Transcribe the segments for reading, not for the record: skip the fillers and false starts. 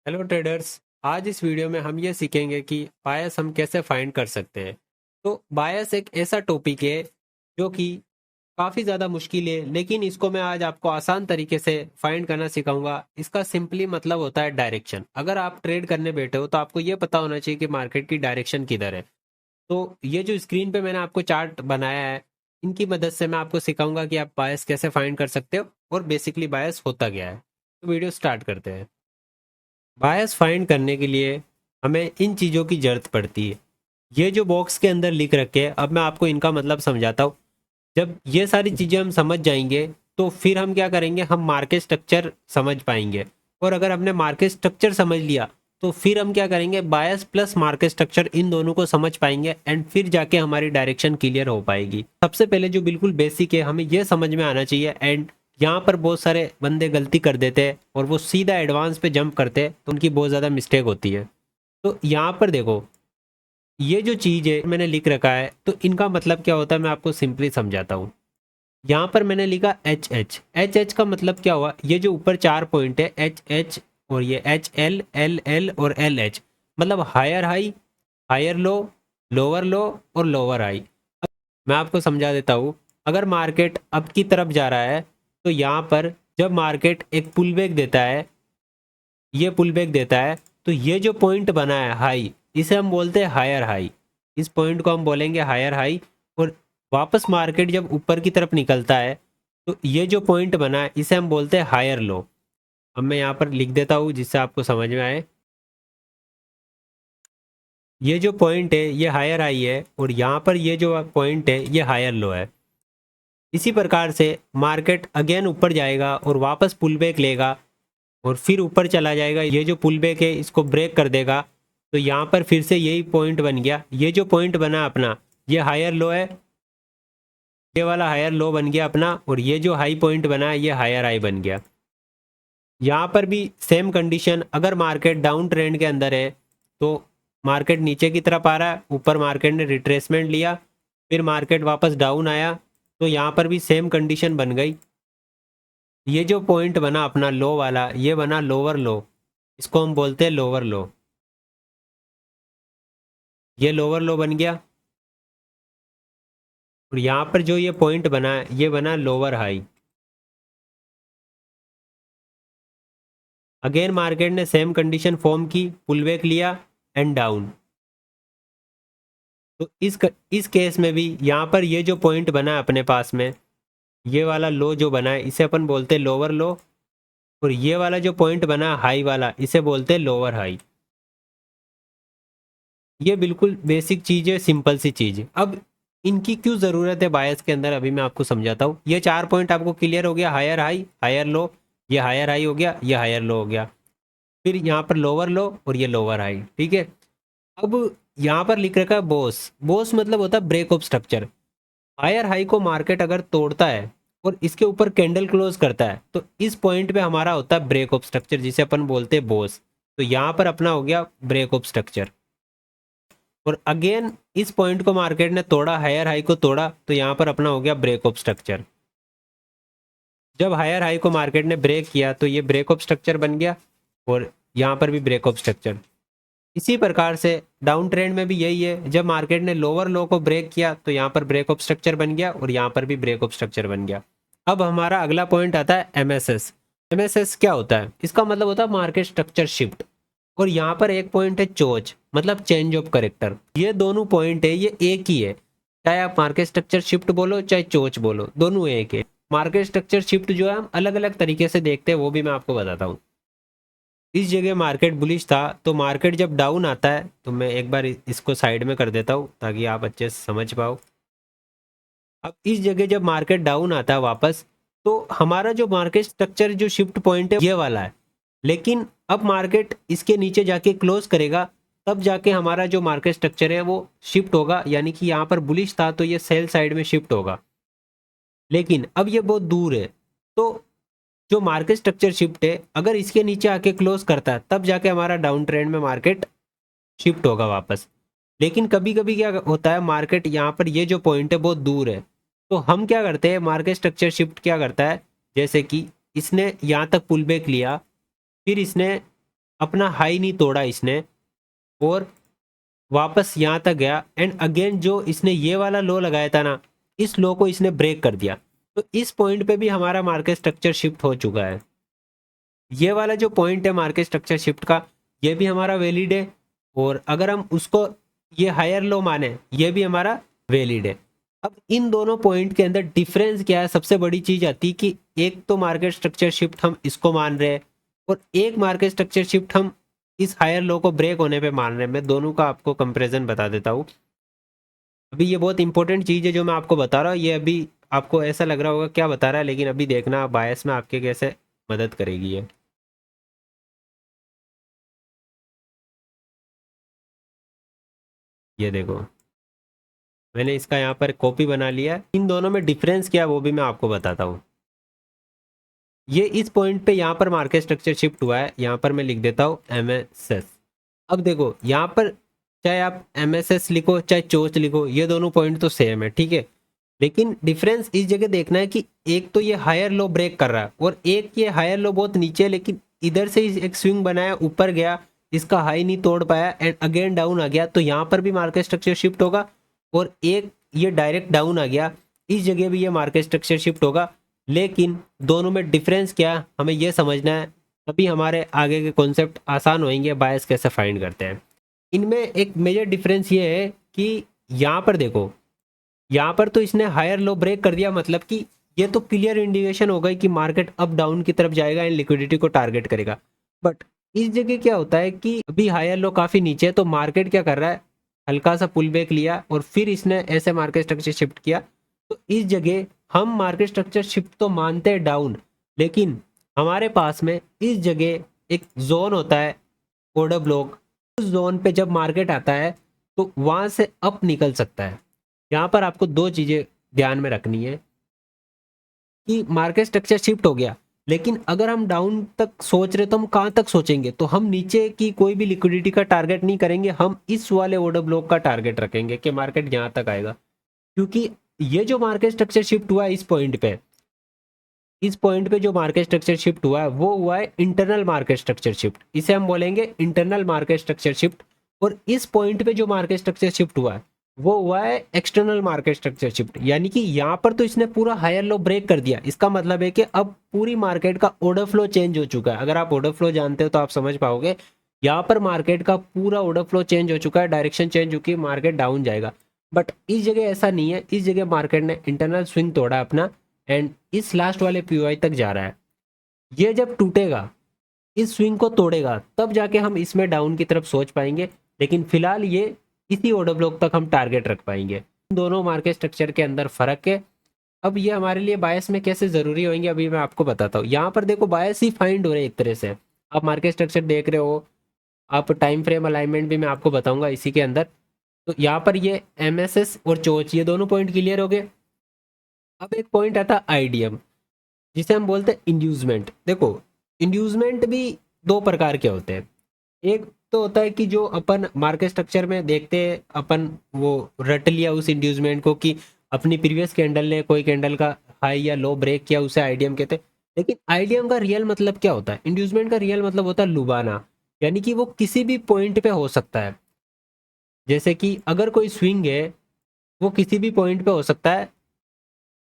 Hello traders. आज इस video में हम ये सीखेंगे कि बायस हम कैसे फाइंड कर सकते हैं। तो बायस एक ऐसा टॉपिक है जो कि काफ़ी ज़्यादा मुश्किल है, लेकिन इसको मैं आज आपको आसान तरीके से फाइंड करना सिखाऊंगा। इसका सिंपली मतलब होता है डायरेक्शन। अगर आप ट्रेड करने बैठे हो तो आपको ये पता होना चाहिए कि मार्केट की डायरेक्शन किधर है। तो ये जो स्क्रीन पे मैंने आपको चार्ट बनाया है, इनकी मदद से मैं आपको सिखाऊंगा कि आप बायस कैसे फाइंड कर सकते हो और बेसिकली बायस होता क्या है। तो वीडियो स्टार्ट करते हैं। बायस फाइंड करने के लिए हमें इन चीज़ों की ज़रूरत पड़ती है। ये जो बॉक्स के अंदर लिख रखे हैं, अब मैं आपको इनका मतलब समझाता हूँ। जब ये सारी चीज़ें हम समझ जाएंगे तो फिर हम क्या करेंगे, हम मार्केट स्ट्रक्चर समझ पाएंगे। और अगर हमने मार्केट स्ट्रक्चर समझ लिया तो फिर हम क्या करेंगे, बायस प्लस मार्केट स्ट्रक्चर इन दोनों को समझ पाएंगे एंड फिर जाके हमारी डायरेक्शन क्लियर हो पाएगी। सबसे पहले जो बिल्कुल बेसिक है, हमें यह समझ में आना चाहिए। एंड यहाँ पर बहुत सारे बंदे गलती कर देते हैं और वो सीधा एडवांस पे जंप करते हैं, तो उनकी बहुत ज़्यादा मिस्टेक होती है। तो यहाँ पर देखो, ये जो चीज़ है मैंने लिख रखा है, तो इनका मतलब क्या होता है मैं आपको सिंपली समझाता हूँ। यहाँ पर मैंने लिखा एच एच का मतलब क्या हुआ, ये जो ऊपर चार पॉइंट है एच एच और ये एच एल एल एल और एल एच, मतलब higher high, higher low, lower low और लोअर हाई। मैं आपको समझा देता हूँ। अगर मार्केट अप की तरफ जा रहा है तो यहाँ पर जब मार्केट एक पुल बैक देता है, ये पुल बैक देता है, तो ये जो पॉइंट बना है हाई, इसे हम बोलते हैं हायर हाई। इस पॉइंट को हम बोलेंगे हायर हाई। और वापस मार्केट जब ऊपर की तरफ निकलता है तो ये जो पॉइंट बना है इसे हम बोलते हैं हायर लो। अब मैं यहाँ पर लिख देता हूँ जिससे आपको समझ में आए। ये जो पॉइंट है ये हायर हाई है और यहाँ पर ये जो पॉइंट है ये हायर लो है। इसी प्रकार से मार्केट अगेन ऊपर जाएगा और वापस पुल बैक लेगा और फिर ऊपर चला जाएगा। ये जो पुल बैक है इसको ब्रेक कर देगा, तो यहाँ पर फिर से यही पॉइंट बन गया। ये जो पॉइंट बना अपना, ये हायर लो है, ये वाला हायर लो बन गया अपना। और ये जो हाई पॉइंट बना है ये हायर हाई बन गया। यहाँ पर भी सेम कंडीशन, अगर मार्केट डाउन ट्रेंड के अंदर है तो मार्केट नीचे की तरफ आ रहा है, ऊपर मार्केट ने रिट्रेसमेंट लिया, फिर मार्केट वापस डाउन आया, तो यहाँ पर भी सेम कंडीशन बन गई। ये जो पॉइंट बना अपना लो वाला, ये बना लोअर लो, इसको हम बोलते हैं लोअर लो। ये लोअर लो बन गया। और यहाँ पर जो ये पॉइंट बना है ये बना लोअर हाई। अगेन मार्केट ने सेम कंडीशन फॉर्म की, पुल बैक लिया एंड डाउन। तो इस केस में भी यहाँ पर ये जो पॉइंट बना है अपने पास में, ये वाला लो जो बना है इसे अपन बोलते हैं लोअर लो। और ये वाला जो पॉइंट बना हाई वाला इसे बोलते हैं लोअर हाई। ये बिल्कुल बेसिक चीज़ है, सिंपल सी चीज़ है। अब इनकी क्यों ज़रूरत है बायस के अंदर, अभी मैं आपको समझाता हूँ। ये चार पॉइंट आपको क्लियर हो गया, हायर हाई हायर लो, ये हायर हाई हो गया, ये हायर लो हो गया। फिर यहाँ पर लोअर लो और ये लोअर हाई, ठीक है। अब यहाँ पर लिख रखा है बॉस। बॉस मतलब होता है break of structure. Higher high को मार्केट अगर तोड़ता है और इसके ऊपर कैंडल क्लोज करता है तो इस पॉइंट पे हमारा होता है ब्रेक ऑफ स्ट्रक्चर, जिसे अपन बोलते हैं बॉस। तो यहाँ पर अपना हो गया ब्रेक ऑफ स्ट्रक्चर। और अगेन इस पॉइंट को मार्केट ने तोड़ा, हायर हाई को तोड़ा, तो यहाँ पर अपना हो गया ब्रेक ऑफ स्ट्रक्चर। जब हायर हाई को मार्केट ने ब्रेक किया तो ये ब्रेक ऑफ स्ट्रक्चर बन गया और यहाँ पर भी ब्रेक ऑफ स्ट्रक्चर। इसी प्रकार से डाउन ट्रेंड में भी यही है, जब मार्केट ने लोअर लो को ब्रेक किया तो यहाँ पर ब्रेक ऑफ स्ट्रक्चर बन गया और यहाँ पर भी ब्रेक ऑफ स्ट्रक्चर बन गया। अब हमारा अगला पॉइंट आता है एमएसएस। एमएसएस क्या होता है, इसका मतलब होता है मार्केट स्ट्रक्चर शिफ्ट। और यहाँ पर एक पॉइंट है चोच, मतलब चेंज ऑफ करेक्टर। ये दोनों पॉइंट है ये एक ही है, चाहे आप मार्केट स्ट्रक्चर शिफ्ट बोलो चाहे चोच बोलो, दोनों एक है। मार्केट स्ट्रक्चर शिफ्ट जो है हम अलग अलग तरीके से देखते हैं, वो भी मैं आपको बताता हूँ। इस जगह मार्केट बुलिश था, तो मार्केट जब डाउन आता है, तो मैं एक बार इसको साइड में कर देता हूँ ताकि आप अच्छे से समझ पाओ। अब इस जगह जब मार्केट डाउन आता है वापस, तो हमारा जो मार्केट स्ट्रक्चर जो शिफ्ट पॉइंट है ये वाला है। लेकिन अब मार्केट इसके नीचे जाके क्लोज करेगा, तब जाके हमारा जो मार्केट स्ट्रक्चर है वो शिफ्ट होगा, यानी कि यहाँ पर बुलिश था तो ये सेल साइड में शिफ्ट होगा। लेकिन अब ये बहुत दूर है, तो जो मार्केट स्ट्रक्चर शिफ्ट है अगर इसके नीचे आके क्लोज करता है तब जाके हमारा डाउन ट्रेंड में मार्केट शिफ्ट होगा वापस। लेकिन कभी कभी क्या होता है, मार्केट यहाँ पर ये जो पॉइंट है बहुत दूर है, तो हम क्या करते हैं, मार्केट स्ट्रक्चर शिफ्ट क्या करता है, जैसे कि इसने यहाँ तक पुल बैक लिया, फिर इसने अपना हाई नहीं तोड़ा इसने और वापस यहाँ तक गया एंड अगेन जो इसने ये वाला लो लगाया था ना, इस लो को इसने ब्रेक कर दिया। तो इस पॉइंट पे भी हमारा मार्केट स्ट्रक्चर शिफ्ट हो चुका है। ये वाला जो पॉइंट है मार्केट स्ट्रक्चर शिफ्ट का, ये भी हमारा वैलिड है। और अगर हम उसको ये हायर लो माने, ये भी हमारा वैलिड है। अब इन दोनों पॉइंट के अंदर डिफरेंस क्या है, सबसे बड़ी चीज आती कि एक तो मार्केट स्ट्रक्चर शिफ्ट हम इसको मान रहे हैं और एक मार्केट स्ट्रक्चर शिफ्ट हम इस हायर लो को ब्रेक होने पे मान रहे हैं। मैं दोनों का आपको कंपैरिजन बता देता हूँ। अभी ये बहुत इंपॉर्टेंट चीज़ है जो मैं आपको बता रहा हूँ। ये अभी आपको ऐसा लग रहा होगा क्या बता रहा है, लेकिन अभी देखना बायस में आपके कैसे मदद करेगी ये। ये देखो, मैंने इसका यहाँ पर कॉपी बना लिया है। इन दोनों में डिफरेंस क्या है वो भी मैं आपको बताता हूँ। ये इस पॉइंट पे यहाँ पर मार्केट स्ट्रक्चर शिफ्ट हुआ है, यहाँ पर मैं लिख देता हूँ MSS। अब देखो यहाँ पर चाहे आप MSS लिखो चाहे चोच लिखो, ये दोनों पॉइंट तो सेम है, ठीक है। लेकिन डिफरेंस इस जगह देखना है कि एक तो ये हायर लो ब्रेक कर रहा है और एक ये हायर लो बहुत नीचे है, लेकिन इधर से एक स्विंग बनाया, ऊपर गया, इसका हाई नहीं तोड़ पाया एंड अगेन डाउन आ गया। तो यहाँ पर भी मार्केट स्ट्रक्चर शिफ्ट होगा। और एक ये डायरेक्ट डाउन आ गया, इस जगह भी ये मार्केट स्ट्रक्चर शिफ्ट होगा। लेकिन दोनों में डिफरेंस क्या है हमें ये समझना है, तभी हमारे आगे के कॉन्सेप्ट आसान होंगे, बायस कैसे फाइंड करते हैं। इनमें एक मेजर डिफरेंस ये है कि यहाँ पर देखो, यहाँ पर तो इसने हायर लो ब्रेक कर दिया, मतलब कि ये तो क्लियर इंडिकेशन हो गई कि मार्केट अप डाउन की तरफ जाएगा एंड लिक्विडिटी को टारगेट करेगा। बट इस जगह क्या होता है कि अभी हायर लो काफी नीचे है, तो मार्केट क्या कर रहा है, हल्का सा पुल बैक लिया और फिर इसने ऐसे मार्केट स्ट्रक्चर शिफ्ट किया। तो इस जगह हम मार्केट स्ट्रक्चर शिफ्ट तो मानते हैं डाउन, लेकिन हमारे पास में इस जगह एक जोन होता है ऑर्डर ब्लॉक। उस जोन पे जब मार्केट आता है तो वहां से अप निकल सकता है। यहाँ पर आपको दो चीजें ध्यान में रखनी है कि मार्केट स्ट्रक्चर शिफ्ट हो गया, लेकिन अगर हम डाउन तक सोच रहे तो हम कहाँ तक सोचेंगे, तो हम नीचे की कोई भी लिक्विडिटी का टारगेट नहीं करेंगे, हम इस वाले ऑर्डर ब्लॉक का टारगेट रखेंगे कि मार्केट यहाँ तक आएगा। क्योंकि ये जो मार्केट स्ट्रक्चर शिफ्ट हुआ है इस पॉइंट पे जो मार्केट स्ट्रक्चर शिफ्ट हुआ है वो हुआ है इंटरनल मार्केट स्ट्रक्चर शिफ्ट, इसे हम बोलेंगे इंटरनल मार्केट स्ट्रक्चर शिफ्ट। और इस पॉइंट पे जो मार्केट स्ट्रक्चर शिफ्ट हुआ है वो हुआ है एक्सटर्नल मार्केट स्ट्रक्चर शिफ्ट। यानी कि यहाँ पर तो इसने पूरा हायर लो ब्रेक कर दिया, इसका मतलब है कि अब पूरी मार्केट का ऑर्डर फ्लो चेंज हो चुका है। अगर आप ऑर्डर फ्लो जानते हो तो आप समझ पाओगे, यहाँ पर मार्केट का पूरा ऑर्डर फ्लो चेंज हो चुका है, डायरेक्शन चेंज हो चुकी है, मार्केट डाउन जाएगा। बट इस जगह ऐसा नहीं है, इस जगह मार्केट ने इंटरनल स्विंग तोड़ा अपना एंड इस लास्ट वाले POI तक जा रहा है। ये जब टूटेगा, इस स्विंग को तोड़ेगा, तब जाके हम इसमें डाउन की तरफ सोच पाएंगे। लेकिन फिलहाल ये इसी ऑर्डर ब्लॉक तक हम टारगेट रख पाएंगे। दोनों मार्केट स्ट्रक्चर के अंदर फर्क है। अब ये हमारे लिए बायस में कैसे जरूरी होंगे अभी मैं आपको बताता हूँ। यहाँ पर देखो बायस ही फाइंड हो रहे हैं एक तरह से। आप मार्केट स्ट्रक्चर देख रहे हो, आप टाइम फ्रेम अलाइनमेंट भी मैं आपको बताऊंगा इसी के अंदर। तो यहाँ पर ये MSS और चोच, ये दोनों पॉइंट क्लियर हो गए। अब एक पॉइंट आता है IDM, जिसे हम बोलते हैं इंड्यूसमेंट। देखो इंड्यूसमेंट भी दो प्रकार के होते हैं। एक तो होता है कि जो अपन मार्केट स्ट्रक्चर में देखते हैं, अपन वो रट लिया उस इंड्यूसमेंट को कि अपनी प्रीवियस कैंडल ने कोई कैंडल का हाई या लो ब्रेक किया, उसे IDM कहते हैं। लेकिन IDM का रियल मतलब क्या होता है, इंड्यूसमेंट का रियल मतलब होता है लुबाना। यानी कि वो किसी भी पॉइंट पे हो सकता है। जैसे कि अगर कोई स्विंग है वो किसी भी पॉइंट पे हो सकता है।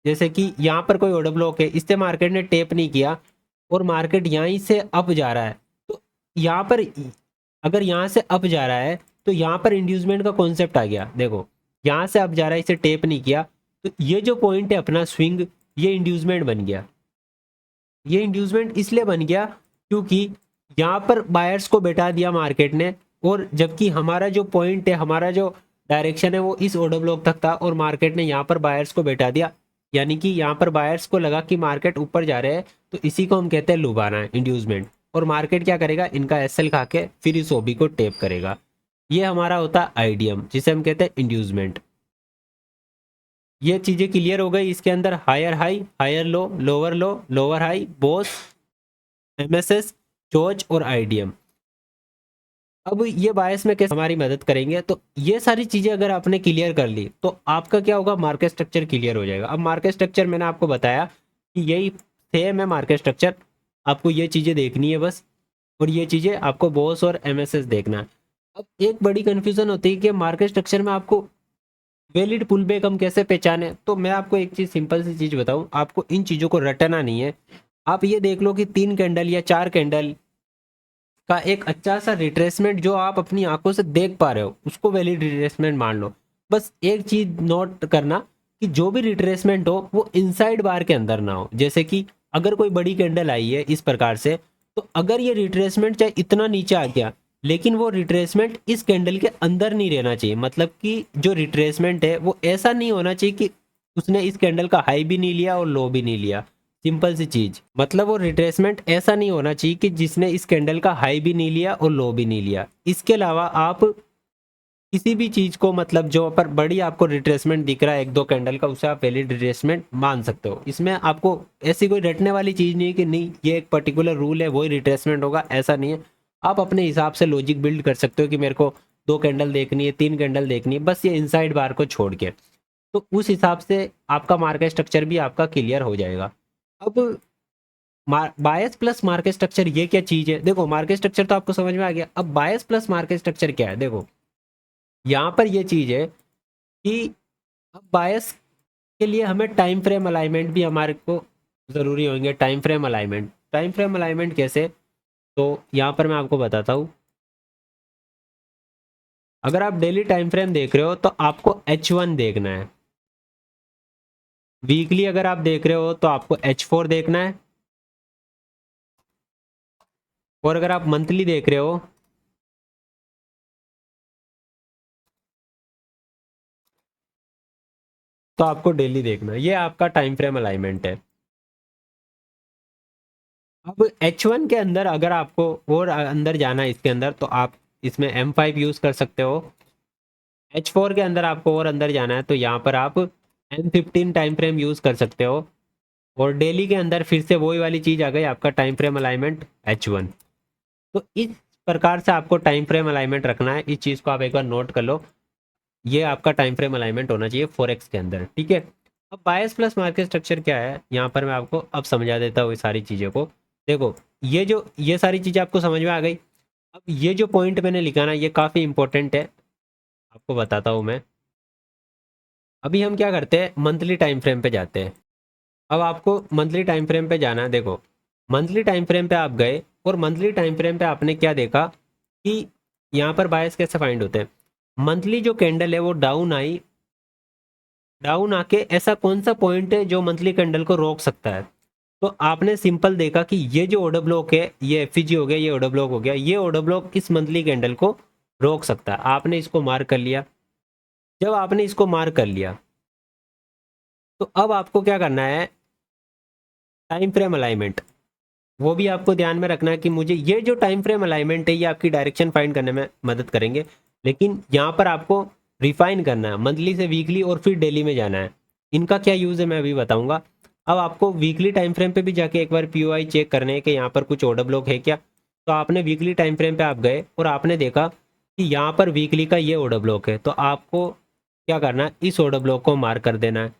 जैसे कि यहाँ पर कोई ऑर्डर ब्लॉक है, इससे मार्केट ने टेप नहीं किया और मार्केट यहीं से अप जा रहा है। तो यहाँ पर अगर यहाँ से अप जा रहा है तो यहाँ पर इंड्यूसमेंट का कॉन्सेप्ट आ गया। देखो यहाँ से अप जा रहा है, इसे टेप नहीं किया, तो ये जो पॉइंट है अपना स्विंग, ये इंड्यूसमेंट बन गया। ये इंड्यूसमेंट इसलिए बन गया क्योंकि यहाँ पर बायर्स को बैठा दिया मार्केट ने, और जबकि हमारा जो पॉइंट है, हमारा जो डायरेक्शन है वो इस ऑर्डर ब्लॉक तक था और मार्केट ने यहाँ पर बायर्स को बैठा दिया। यानी कि यहाँ पर बायर्स को लगा कि मार्केट ऊपर जा रहे हैं, तो इसी को हम कहते हैं लुभाना, इंड्यूसमेंट। और मार्केट क्या करेगा, इनका SL खा के फिर इस OB को टेप करेगा। ये हमारा होता है IDM, जिसे हम कहते हैं इंड्यूसमेंट। ये चीजें क्लियर हो गई। इसके अंदर higher high, higher low, lower high, BOS, MSS, CHoCH और IDM। अब ये बायस में कैसे हमारी मदद करेंगे, तो ये सारी चीजें अगर आपने क्लियर कर ली तो आपका क्या होगा, मार्केट स्ट्रक्चर क्लियर हो जाएगा। अब मार्केट स्ट्रक्चर मैंने आपको बताया कि यही सेम है मार्केट स्ट्रक्चर, आपको ये चीजें देखनी है बस। और ये चीज़ें आपको बॉस और एमएसएस देखना है। अब एक बड़ी कन्फ्यूजन होती है कि मार्केट स्ट्रक्चर में आपको वैलिड पुल बैक हम कैसे पहचाने। तो मैं आपको एक चीज़, सिंपल सी चीज़ बताऊं, आपको इन चीज़ों को रटना नहीं है। आप ये देख लो कि 3 कैंडल या 4 कैंडल का एक अच्छा सा रिट्रेसमेंट जो आप अपनी आंखों से देख पा रहे हो उसको वैलिड रिट्रेसमेंट मान लो। बस एक चीज नोट करना कि जो भी रिट्रेसमेंट हो वो इनसाइड बार के अंदर ना हो। जैसे कि अगर कोई बड़ी कैंडल आई है इस प्रकार से, तो अगर ये रिट्रेसमेंट चाहे इतना नीचे आ गया, लेकिन वो रिट्रेसमेंट इस कैंडल के अंदर नहीं रहना चाहिए। मतलब कि जो रिट्रेसमेंट है वो ऐसा नहीं होना चाहिए कि उसने इस कैंडल का हाई भी नहीं लिया और लो भी नहीं लिया। सिंपल सी चीज, मतलब वो रिट्रेसमेंट ऐसा नहीं होना चाहिए कि जिसने इस कैंडल का हाई भी नहीं लिया और लो भी नहीं लिया। इसके अलावा आप किसी भी चीज को, मतलब जो पर बड़ी आपको रिट्रेसमेंट दिख रहा है 1-2 कैंडल का, उसे आप वैलिड रिट्रेसमेंट मान सकते हो। इसमें आपको ऐसी कोई रटने वाली चीज नहीं है कि नहीं ये एक पर्टिकुलर रूल है वही रिट्रेसमेंट होगा, ऐसा नहीं है। आप अपने हिसाब से लॉजिक बिल्ड कर सकते हो कि मेरे को 2 कैंडल देखनी है, 3 कैंडल देखनी है, बस ये इनसाइड बार को छोड़ के। तो उस हिसाब से आपका मार्केट स्ट्रक्चर भी आपका क्लियर हो जाएगा। अब बायस प्लस मार्केट स्ट्रक्चर ये क्या चीज है? देखो मार्केट स्ट्रक्चर तो आपको समझ में आ गया। अब बायस प्लस मार्केट स्ट्रक्चर क्या है? देखो यहाँ पर ये चीज है कि अब बायस के लिए हमें टाइम फ्रेम अलाइनमेंट भी हमारे को जरूरी होंगे। टाइम फ्रेम अलाइनमेंट कैसे? तो यहाँ पर मैं आपको बताता हूँ। अगर आप डेली टाइम फ्रेम देख रहे हो तो आपको H1 देखना है। वीकली अगर आप देख रहे हो तो आपको H4 देखना है। और अगर आप मंथली देख रहे हो तो आपको डेली देखना है। ये आपका टाइम फ्रेम अलाइनमेंट है। अब H1 के अंदर अगर आपको और अंदर जाना है इसके अंदर, तो आप इसमें M5 यूज कर सकते हो। H4 के अंदर आपको और अंदर जाना है तो यहाँ पर आप M15 टाइम फ्रेम यूज कर सकते हो। और डेली के अंदर फिर से वही वाली चीज आ गई, आपका टाइम फ्रेम अलाइनमेंट H1। तो इस प्रकार से आपको टाइम फ्रेम अलाइनमेंट रखना है। इस चीज को आप एक बार नोट कर लो। ये आपका टाइम फ्रेम अलाइनमेंट होना चाहिए फॉरेक्स के अंदर, ठीक है। अब बायस प्लस मार्केट स्ट्रक्चर क्या है, यहाँ पर मैं आपको अब समझा देता हूँ ये सारी चीज़ों को। देखो ये सारी चीज़ें आपको समझ में आ गई। अब ये जो पॉइंट मैंने लिखा ना, ये काफ़ी इंपॉर्टेंट है, आपको बताता हूँ मैं। अभी हम क्या करते हैं, मंथली टाइम फ्रेम पे जाते हैं। अब आपको मंथली टाइम फ्रेम पे जाना है। देखो मंथली टाइम फ्रेम पे आप गए और मंथली टाइम फ्रेम पे आपने क्या देखा कि यहाँ पर बायस कैसे फाइंड होते हैं। मंथली जो कैंडल है वो डाउन आई, डाउन आके ऐसा कौन सा पॉइंट है जो मंथली कैंडल को रोक सकता है। तो आपने सिंपल देखा कि ये जो ऑर्डर ब्लॉक है, ये एफईजी हो गया, ये ऑर्डर ब्लॉक हो गया, ये ऑर्डर ब्लॉक इस मंथली कैंडल को रोक सकता है। आपने इसको मार्क कर लिया। जब आपने इसको मार्क कर लिया तो अब आपको क्या करना है, टाइम फ्रेम अलाइनमेंट। वो भी आपको ध्यान में रखना है कि मुझे ये जो टाइम फ्रेम अलाइनमेंट है ये आपकी डायरेक्शन फाइंड करने में मदद करेंगे। लेकिन यहाँ पर आपको रिफाइन करना है, मंथली से वीकली और फिर डेली में जाना है। इनका क्या यूज़ है मैं अभी बताऊंगा। अब आपको वीकली टाइम फ्रेम पे भी जाके एक बार पीओआई चेक करने है कि यहाँ पर कुछ ऑर्डर ब्लॉक है क्या। तो आपने वीकली टाइम फ्रेम पे आप गए और आपने देखा कि यहाँ पर वीकली का ये ऑर्डर ब्लॉक है, तो आपको क्या करना है, इस ऑर्डर ब्लॉक को मार्क कर देना है।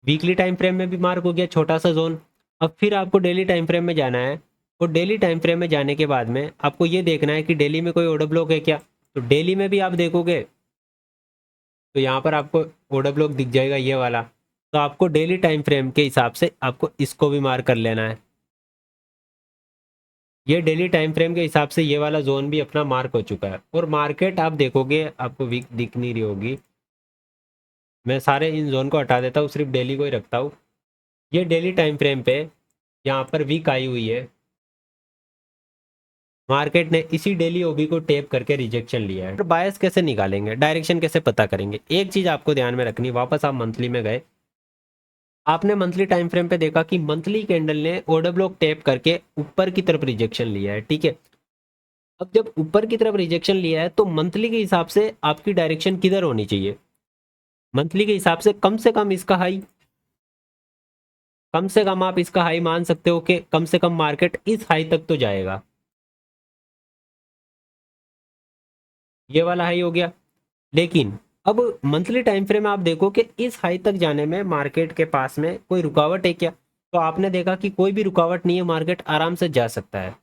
वीकली टाइम फ्रेम में भी मार्क हो गया छोटा सा जोन। अब फिर आपको डेली टाइम फ्रेम में जाना है। और डेली टाइम फ्रेम में जाने के बाद में आपको ये देखना है कि डेली में कोई ऑर्डर ब्लॉक है क्या। तो डेली में भी आप देखोगे तो यहाँ पर आपको ऑर्डर ब्लॉक दिख जाएगा ये वाला। तो आपको डेली टाइम फ्रेम के हिसाब से आपको इसको भी मार्क कर लेना है। ये डेली टाइम फ्रेम के हिसाब से ये वाला जोन भी अपना मार्क हो चुका है। और मार्केट आप देखोगे आपको वीक दिख नहीं रही होगी, मैं सारे इन जोन को हटा देता हूँ, सिर्फ डेली को ही रखता हूँ। ये डेली टाइम फ्रेम पे यहाँ पर वीक आई हुई है। मार्केट ने इसी डेली ओबी को टेप करके रिजेक्शन लिया है। तो बायस कैसे निकालेंगे, डायरेक्शन कैसे पता करेंगे? एक चीज आपको ध्यान में रखनी, वापस आप मंथली में गए, आपने मंथली टाइम फ्रेम पे देखा कि मंथली कैंडल ने ऑर्डर ब्लॉक टेप करके ऊपर की तरफ रिजेक्शन लिया है, ठीक है। अब जब ऊपर की तरफ रिजेक्शन लिया है तो मंथली के हिसाब से आपकी डायरेक्शन किधर होनी चाहिए? मंथली के हिसाब से कम इसका हाई, कम से कम आप इसका हाई मान सकते हो कि कम से कम मार्केट इस हाई तक तो जाएगा। ये वाला हाई हो गया। लेकिन अब मंथली टाइम फ्रेम में आप देखो कि इस हाई तक जाने में मार्केट के पास में कोई रुकावट है क्या। तो आपने देखा कि कोई भी रुकावट नहीं है, मार्केट आराम से जा सकता है।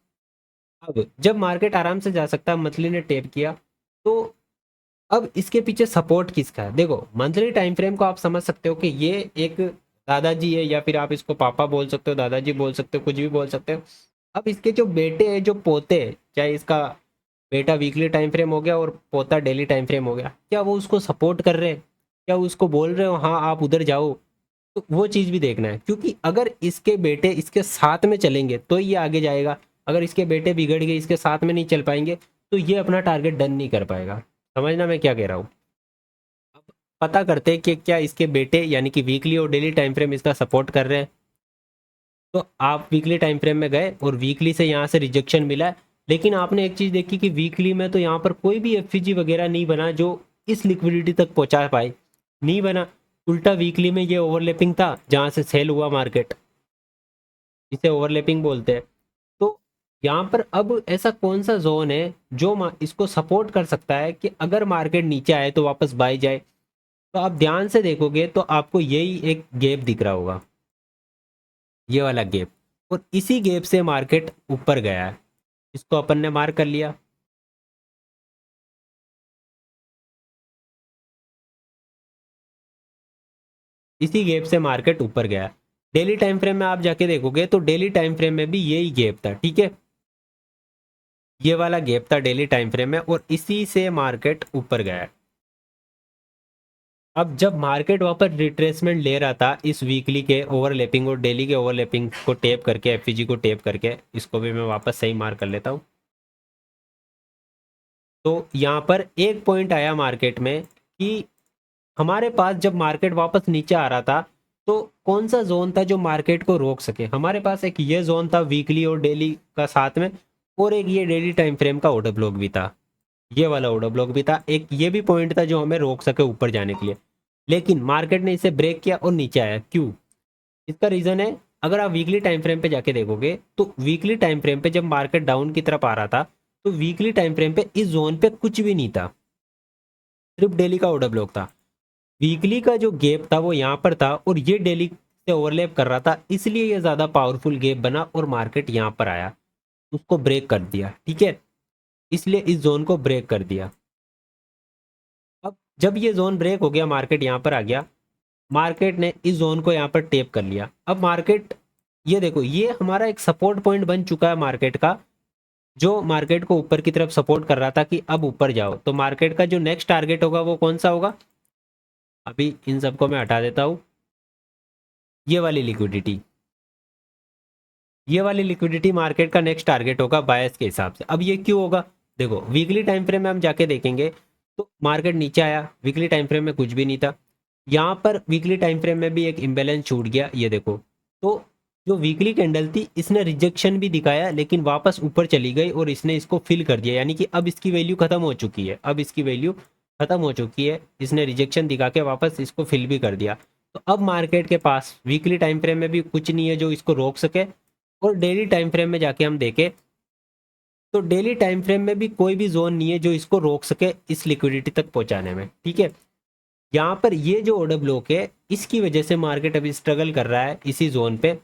अब जब मार्केट आराम से जा सकता है, मंथली ने टेप किया, तो अब इसके पीछे सपोर्ट किसका है? देखो मंथली टाइम फ्रेम को आप समझ सकते हो कि ये एक दादाजी है, या फिर आप इसको पापा बोल सकते हो, दादाजी बोल सकते हो, कुछ भी बोल सकते हो। अब इसके जो बेटे हैं, जो पोते हैं, चाहे इसका बेटा वीकली टाइम फ्रेम हो गया और पोता डेली टाइम फ्रेम हो गया, क्या वो उसको सपोर्ट कर रहे हैं? क्या वो उसको बोल रहे हो हाँ आप उधर जाओ? तो वो चीज़ भी देखना है, क्योंकि अगर इसके बेटे इसके साथ में चलेंगे तो ये आगे जाएगा। अगर इसके बेटे बिगड़ गए, इसके साथ में नहीं चल पाएंगे, तो ये अपना टारगेट डन नहीं कर पाएगा। समझना मैं क्या कह रहा हूँ? अब पता करते हैं कि क्या इसके बेटे यानी कि वीकली और डेली टाइम फ्रेम इसका सपोर्ट कर रहे हैं। तो आप वीकली टाइम फ्रेम में गए और वीकली से यहाँ से रिजेक्शन मिला है, लेकिन आपने एक चीज़ देखी कि वीकली में तो यहाँ पर कोई भी एफवीजी वगैरह नहीं बना जो इस लिक्विडिटी तक पहुँचा पाए, नहीं बना। उल्टा वीकली में ये ओवरलैपिंग था जहाँ से सेल हुआ मार्केट, इसे ओवरलैपिंग बोलते हैं। तो यहाँ पर अब ऐसा कौन सा जोन है जो इसको सपोर्ट कर सकता है कि अगर मार्केट नीचे आए तो वापस बाय जाए? तो आप ध्यान से देखोगे तो आपको यही एक गैप दिख रहा होगा, ये वाला गैप। और इसी गैप से मार्केट ऊपर गया है, इसको अपन ने मार्क कर लिया। इसी गैप से मार्केट ऊपर गया। डेली टाइम फ्रेम में आप जाके देखोगे तो डेली टाइम फ्रेम में भी यही गैप था, ठीक है, ये वाला गैप था डेली टाइम फ्रेम में, और इसी से मार्केट ऊपर गया। अब जब मार्केट वापस रिट्रेसमेंट ले रहा था इस वीकली के ओवरलैपिंग और डेली के ओवरलैपिंग को टेप करके, एफईजी को टेप करके, इसको भी मैं वापस सही मार्क कर लेता हूँ। तो यहाँ पर एक पॉइंट आया मार्केट में कि हमारे पास जब मार्केट वापस नीचे आ रहा था, तो कौन सा जोन था जो मार्केट को रोक सके? हमारे पास एक ये जोन था वीकली और डेली का साथ में, और एक ये डेली टाइम फ्रेम का ऑर्डर ब्लॉक भी था, ये वाला ऑर्डर ब्लॉक भी था, एक ये भी पॉइंट था जो हमें रोक सके ऊपर जाने के लिए। लेकिन मार्केट ने इसे ब्रेक किया और नीचे आया, क्यों? इसका रीजन है, अगर आप वीकली टाइम फ्रेम पे जाके देखोगे तो वीकली टाइम फ्रेम पे जब मार्केट डाउन की तरफ आ रहा था, तो वीकली टाइम फ्रेम पे इस जोन पे कुछ भी नहीं था, सिर्फ डेली का ऑर्डर ब्लॉक था। वीकली का जो गैप था वो यहाँ पर था, और ये डेली से ओवरलैप कर रहा था, इसलिए ये ज़्यादा पावरफुल गैप बना और मार्केट यहाँ पर आया, उसको ब्रेक कर दिया, ठीक है, इसलिए इस जोन को ब्रेक कर दिया। अब जब ये जोन ब्रेक हो गया, मार्केट यहाँ पर आ गया, मार्केट ने इस जोन को यहाँ पर टेप कर लिया। अब मार्केट, ये देखो, ये हमारा एक सपोर्ट पॉइंट बन चुका है मार्केट का, जो मार्केट को ऊपर की तरफ सपोर्ट कर रहा था कि अब ऊपर जाओ। तो मार्केट का जो नेक्स्ट टारगेट होगा वो कौन सा होगा? अभी इन सबको मैं हटा देता हूँ। ये वाली लिक्विडिटी, ये वाली लिक्विडिटी मार्केट का नेक्स्ट टारगेट होगा बायस के हिसाब से। अब ये क्यों होगा? देखो वीकली टाइम फ्रेम में हम जाके देखेंगे तो मार्केट नीचे आया, वीकली टाइम फ्रेम में कुछ भी नहीं था। यहाँ पर वीकली टाइम फ्रेम में भी एक इम्बेलेंस छूट गया, ये देखो। तो जो वीकली कैंडल थी इसने रिजेक्शन भी दिखाया, लेकिन वापस ऊपर चली गई और इसने इसको फिल कर दिया, यानी कि अब इसकी वैल्यू खत्म हो चुकी है, अब इसकी वैल्यू खत्म हो चुकी है, इसने रिजेक्शन दिखा के वापस इसको फिल भी कर दिया। तो अब मार्केट के पास वीकली टाइम फ्रेम में भी कुछ नहीं है जो इसको रोक सके, और डेली टाइम फ्रेम में जाके हम देखें तो डेली टाइम फ्रेम में भी कोई भी जोन नहीं है जो इसको रोक सके इस लिक्विडिटी तक पहुंचाने में, ठीक है। यहाँ पर ये जो ऑर्डर ब्लॉक है, इसकी वजह से मार्केट अभी स्ट्रगल कर रहा है इसी जोन पे।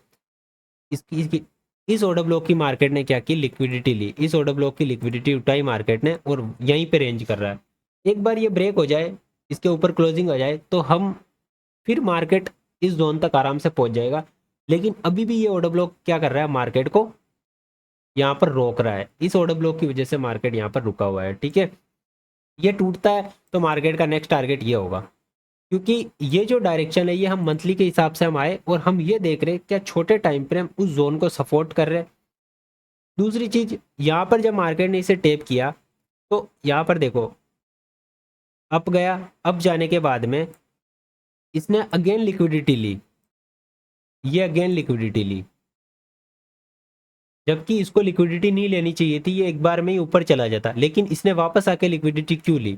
इसकी इस ऑर्डर ब्लॉक की मार्केट ने क्या की, लिक्विडिटी ली, इस ऑर्डर ब्लॉक की लिक्विडिटी उठाई मार्केट ने और यहीं पे रेंज कर रहा है। एक बार ये ब्रेक हो जाए, इसके ऊपर क्लोजिंग हो जाए, तो हम फिर मार्केट इस जोन तक आराम से पहुंच जाएगा। लेकिन अभी भी ये ऑर्डर ब्लॉक क्या कर रहा है, मार्केट को यहाँ पर रोक रहा है, इस ऑर्डर ब्लॉक की वजह से मार्केट यहाँ पर रुका हुआ है, ठीक है। ये टूटता है तो मार्केट का नेक्स्ट टारगेट ये होगा, क्योंकि ये जो डायरेक्शन है ये हम मंथली के हिसाब से हम आए और हम ये देख रहे हैं क्या छोटे टाइम फ्रेम उस जोन को सपोर्ट कर रहे हैं। दूसरी चीज, यहाँ पर जब मार्केट ने इसे टेप किया तो यहाँ पर देखो अप गया, अप जाने के बाद में इसने अगेन लिक्विडिटी ली, ये अगेन लिक्विडिटी ली, जबकि इसको लिक्विडिटी नहीं लेनी चाहिए थी, ये एक बार में ही ऊपर चला जाता, लेकिन इसने वापस आके लिक्विडिटी क्यों ली?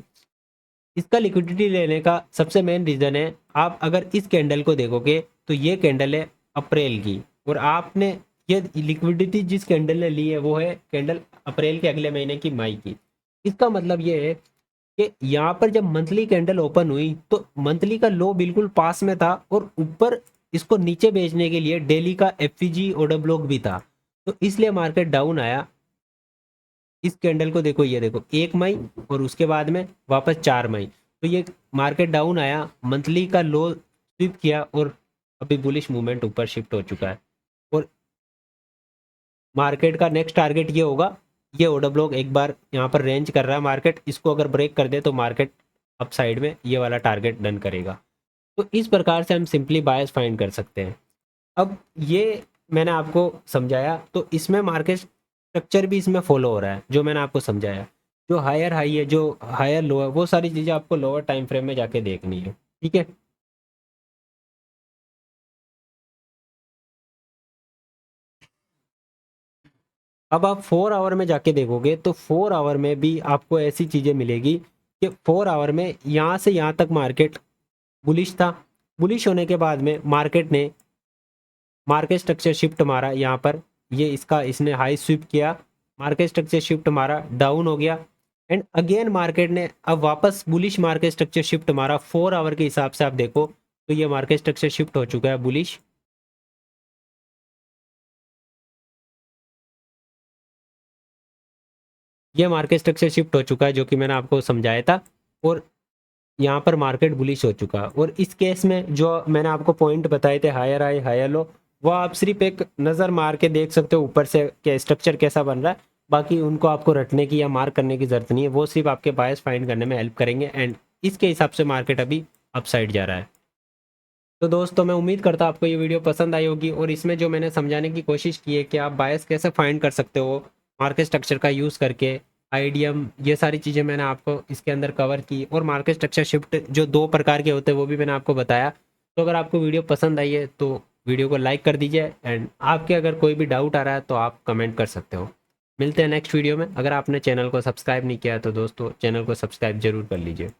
इसका लिक्विडिटी लेने का सबसे मेन रीज़न है, आप अगर इस कैंडल को देखोगे तो ये कैंडल है अप्रैल की, और आपने ये लिक्विडिटी जिस कैंडल ने ली है वो है कैंडल अप्रैल के अगले महीने की मई की। इसका मतलब ये है कि यहाँ पर जब मंथली कैंडल ओपन हुई तो मंथली का लो बिल्कुल पास में था, और ऊपर इसको नीचे बेचने के लिए डेली का एफईजी ऑर्डर ब्लॉक भी था, तो इसलिए मार्केट डाउन आया। इस कैंडल को देखो, ये देखो 1 मई और उसके बाद में वापस 4 मई, तो ये मार्केट डाउन आया, मंथली का लो स्वीप किया और अभी बुलिश मूवमेंट ऊपर शिफ्ट हो चुका है। और मार्केट का नेक्स्ट टारगेट ये होगा, ये ऑर्डर ब्लॉक एक बार यहाँ पर रेंज कर रहा है मार्केट, इसको अगर ब्रेक कर दे तो मार्केट अप साइड में ये वाला टारगेट डन करेगा। तो इस प्रकार से हम सिंपली बायस फाइंड कर सकते हैं। अब ये मैंने आपको समझाया, तो इसमें मार्केट स्ट्रक्चर भी इसमें फॉलो हो रहा है जो मैंने आपको समझाया। जो हायर हाई है, जो हायर लो है, वो सारी चीज़ें आपको लोअर टाइम फ्रेम में जाके देखनी है। ठीक है। अब आप 4 आवर में जाके देखोगे तो 4 आवर में भी आपको ऐसी चीज़ें मिलेगी कि 4 आवर में यहाँ से यहाँ तक मार्केट बुलिश था। बुलिश होने के बाद में मार्केट ने मार्केट स्ट्रक्चर शिफ्ट मारा यहाँ पर, ये इसका इसने हाई स्वीप किया, मार्केट स्ट्रक्चर शिफ्ट मारा, डाउन हो गया, एंड अगेन मार्केट ने अब वापस बुलिश मार्केट स्ट्रक्चर शिफ्ट मारा। 4 आवर के हिसाब से आप देखो तो ये मार्केट स्ट्रक्चर शिफ्ट हो चुका है बुलिश। ये मार्केट स्ट्रक्चर शिफ्ट हो चुका है जो कि मैंने आपको समझाया था, और यहाँ पर मार्केट बुलिश हो चुका है। और इस केस में जो मैंने आपको पॉइंट बताए थे, हायर हाई हायर लो, वो आप सिर्फ एक नज़र मार के देख सकते हो ऊपर से कि स्ट्रक्चर कैसा बन रहा है। बाकी उनको आपको रटने की या मार्क करने की ज़रूरत नहीं है, वो सिर्फ आपके बायस फाइंड करने में हेल्प करेंगे। एंड इसके हिसाब से मार्केट अभी अपसाइड जा रहा है। तो दोस्तों मैं उम्मीद करता हूँ आपको ये वीडियो पसंद आई होगी, और इसमें जो मैंने समझाने की कोशिश की है कि आप बायस कैसे फाइंड कर सकते हो मार्केट स्ट्रक्चर का यूज़ करके, आईडीएम, ये सारी चीज़ें मैंने आपको इसके अंदर कवर की। और मार्केट स्ट्रक्चर शिफ्ट जो 2 प्रकार के होते हैं वो भी मैंने आपको बताया। तो अगर आपको वीडियो पसंद आई है तो वीडियो को लाइक कर दीजिए, एंड आपके अगर कोई भी डाउट आ रहा है तो आप कमेंट कर सकते हो। मिलते हैं नेक्स्ट वीडियो में। अगर आपने चैनल को सब्सक्राइब नहीं किया है तो दोस्तों चैनल को सब्सक्राइब जरूर कर लीजिए।